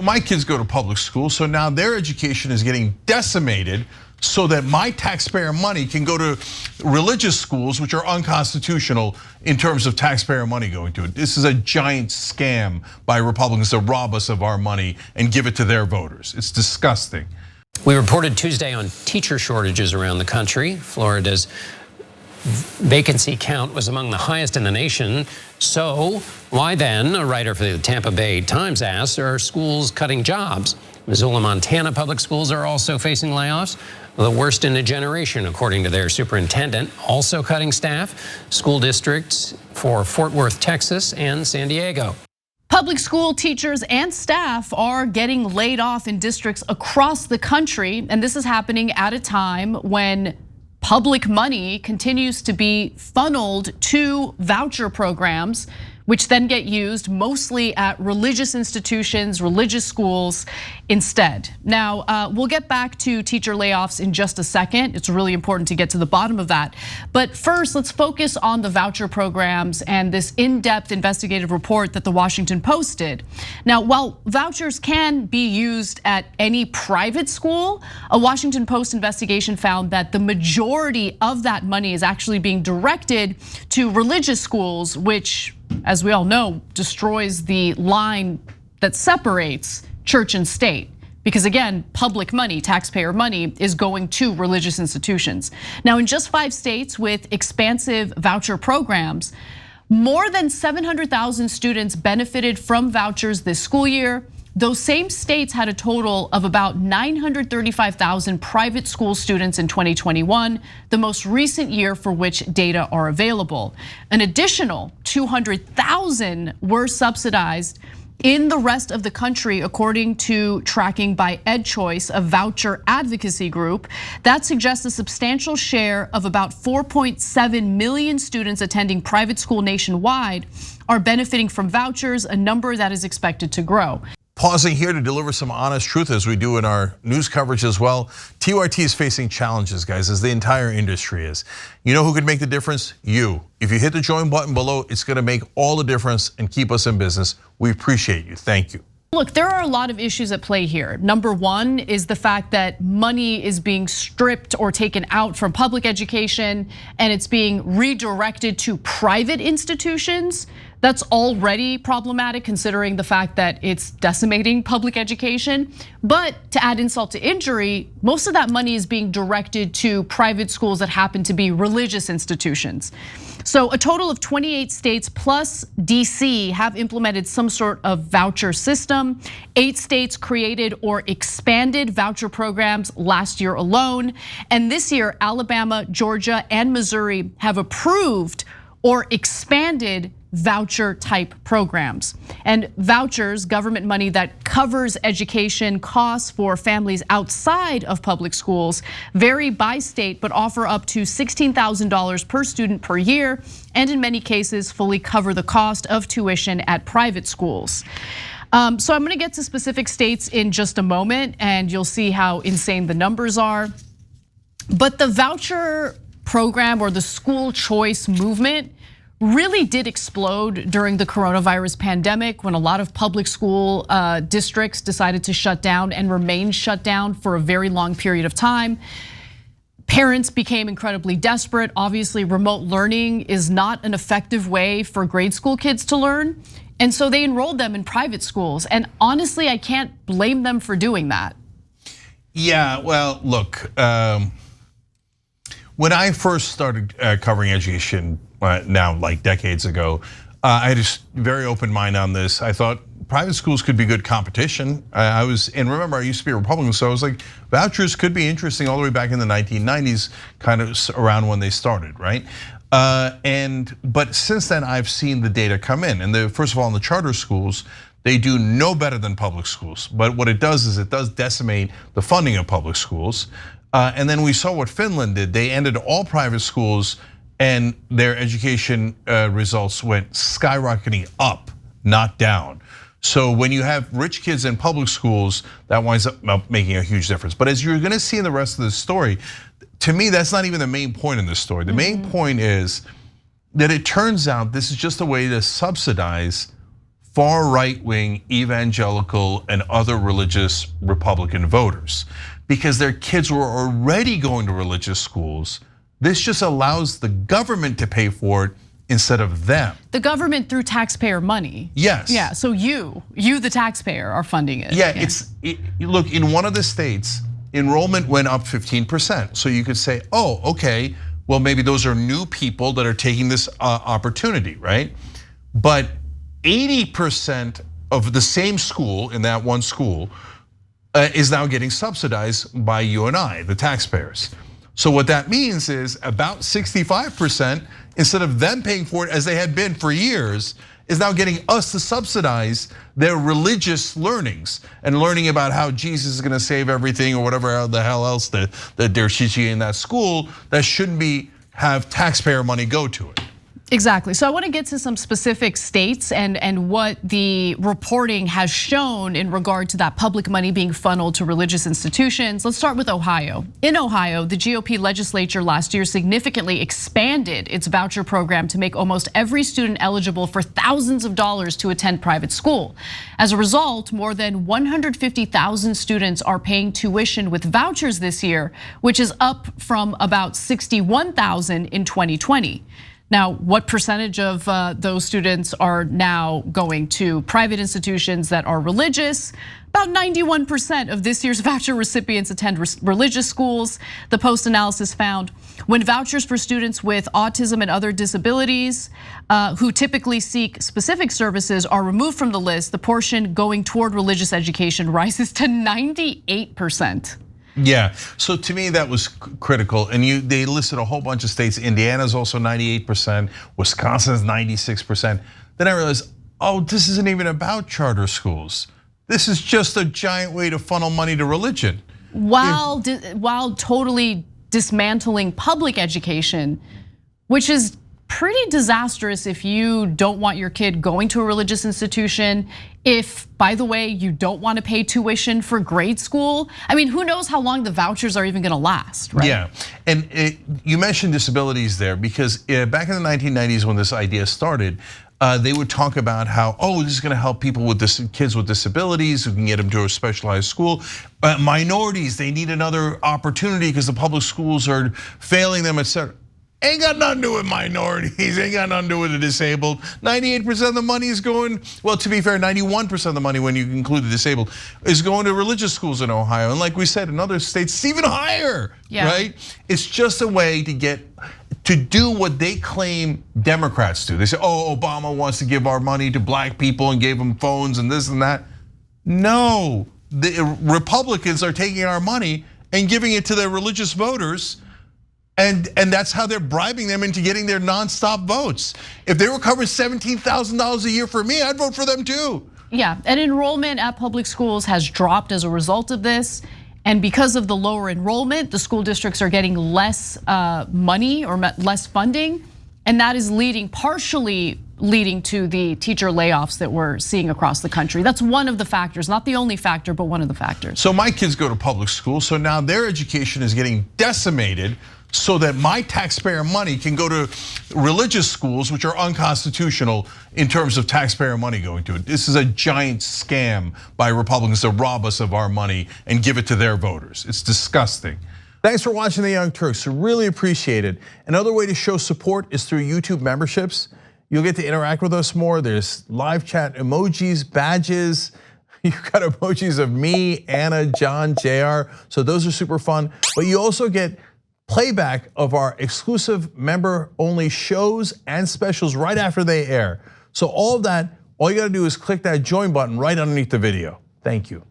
My kids go to public school, so now their education is getting decimated so that my taxpayer money can go to religious schools, which are unconstitutional in terms of taxpayer money going to it. This is a giant scam by Republicans to rob us of our money and give it to their voters. It's disgusting. We reported Tuesday on teacher shortages around the country. Florida's vacancy count was among the highest in the nation. So why then, a writer for the Tampa Bay Times asks, are schools cutting jobs? Missoula, Montana public schools are also facing layoffs, the worst in a generation, according to their superintendent. Also cutting staff, school districts for Fort Worth, Texas, and San Diego. Public school teachers and staff are getting laid off in districts across the country, and this is happening at a time when public money continues to be funneled to voucher programs, which then get used mostly at religious institutions, religious schools instead. Now, we'll get back to teacher layoffs in just a second. It's really important to get to the bottom of that. But first, let's focus on the voucher programs and this in-depth investigative report that the Washington Post did. Now, while vouchers can be used at any private school, a Washington Post investigation found that the majority of that money is actually being directed to religious schools, which, as we all know, destroys the line that separates church and state. Because again, public money, taxpayer money, is going to religious institutions. Now, in just 5 states with expansive voucher programs, more than 700,000 students benefited from vouchers this school year. Those same states had a total of about 935,000 private school students in 2021, the most recent year for which data are available. An additional 200,000 were subsidized in the rest of the country, according to tracking by EdChoice, a voucher advocacy group. That suggests a substantial share of about 4.7 million students attending private school nationwide are benefiting from vouchers, a number that is expected to grow. Pausing here to deliver some honest truth, as we do in our news coverage as well. TYT is facing challenges, guys, as the entire industry is. You know who could make the difference? You. If you hit the join button below, it's gonna make all the difference and keep us in business. We appreciate you, thank you. Look, there are a lot of issues at play here. Number one is the fact that money is being stripped or taken out from public education and it's being redirected to private institutions. That's already problematic considering the fact that it's decimating public education. But to add insult to injury, most of that money is being directed to private schools that happen to be religious institutions. So a total of 28 states plus DC have implemented some sort of voucher system. 8 states created or expanded voucher programs last year alone. And this year, Alabama, Georgia, and Missouri have approved or expanded voucher type programs. And vouchers, government money that covers education costs for families outside of public schools, vary by state, but offer up to $16,000 per student per year, and in many cases fully cover the cost of tuition at private schools. So I'm gonna get to specific states in just a moment, and you'll see how insane the numbers are. But the voucher program or the school choice movement really did explode during the coronavirus pandemic when a lot of public school districts decided to shut down and remain shut down for a very long period of time. Parents became incredibly desperate. Obviously, remote learning is not an effective way for grade school kids to learn. And so they enrolled them in private schools. And honestly, I can't blame them for doing that. Yeah, well, look, when I first started covering education now, like decades ago, I had a very open mind on this. I thought private schools could be good competition. And remember, I used to be a Republican, so I was like, vouchers could be interesting all the way back in the 1990s, kind of around when they started, right? But since then, I've seen the data come in. And first of all, in the charter schools, they do no better than public schools. But what it does is it does decimate the funding of public schools. And then we saw what Finland did. They ended all private schools and their education results went skyrocketing up, not down. So when you have rich kids in public schools, that winds up making a huge difference. But as you're gonna see in the rest of the story, to me, that's not even the main point in this story. The main point is that it turns out this is just a way to subsidize far right-wing evangelical and other religious Republican voters because their kids were already going to religious schools. This just allows the government to pay for it instead of them. The government through taxpayer money. Yes. Yeah, so you the taxpayer are funding it. Yeah, look, in one of the states, enrollment went up 15%. So you could say, oh, okay, well, maybe those are new people that are taking this opportunity, right? But 80% of the same school in that one school is now getting subsidized by you and I, the taxpayers. So what that means is about 65%, instead of them paying for it as they had been for years, is now getting us to subsidize their religious learnings and learning about how Jesus is gonna save everything or whatever the hell else that they're teaching in that school that shouldn't have taxpayer money go to it. Exactly. So I want to get to some specific states and what the reporting has shown in regard to that public money being funneled to religious institutions. Let's start with Ohio. In Ohio, the GOP legislature last year significantly expanded its voucher program to make almost every student eligible for thousands of dollars to attend private school. As a result, more than 150,000 students are paying tuition with vouchers this year, which is up from about 61,000 in 2020. Now, what percentage of those students are now going to private institutions that are religious? About 91% of this year's voucher recipients attend religious schools. The Post analysis found when vouchers for students with autism and other disabilities who typically seek specific services are removed from the list, the portion going toward religious education rises to 98%. Yeah, so to me that was critical, and they listed a whole bunch of states. Indiana's also 98%, Wisconsin's 96%. Then I realized, oh, this isn't even about charter schools. This is just a giant way to funnel money to religion. While totally dismantling public education, which is pretty disastrous if you don't want your kid going to a religious institution. If, by the way, you don't want to pay tuition for grade school. I mean, who knows how long the vouchers are even going to last, right? Yeah, and you mentioned disabilities there because back in the 1990s when this idea started, they would talk about how, oh, this is going to help people with kids with disabilities who can get them to a specialized school. Minorities, they need another opportunity because the public schools are failing them, etc. Ain't got nothing to do with minorities, ain't got nothing to do with the disabled. 98% of the money is going, well, to be fair, 91% of the money when you include the disabled is going to religious schools in Ohio. And like we said, in other states, it's even higher, right? It's just a way to do what they claim Democrats do. They say, oh, Obama wants to give our money to black people and gave them phones and this and that. No, the Republicans are taking our money and giving it to their religious voters. And that's how they're bribing them into getting their nonstop votes. If they were covering $17,000 a year for me, I'd vote for them too. Yeah, and enrollment at public schools has dropped as a result of this. And because of the lower enrollment, the school districts are getting less money or less funding. And that is partially leading to the teacher layoffs that we're seeing across the country. That's one of the factors, not the only factor, but one of the factors. So my kids go to public school, so now their education is getting decimated so that my taxpayer money can go to religious schools, which are unconstitutional in terms of taxpayer money going to it. This is a giant scam by Republicans to rob us of our money and give it to their voters. It's disgusting. Thanks for watching The Young Turks, really appreciate it. Another way to show support is through YouTube memberships. You'll get to interact with us more. There's live chat emojis, badges. You've got emojis of me, Anna, John, JR. So those are super fun. But you also get playback of our exclusive member-only shows and specials right after they air. So all of that, all you gotta do is click that join button right underneath the video. Thank you.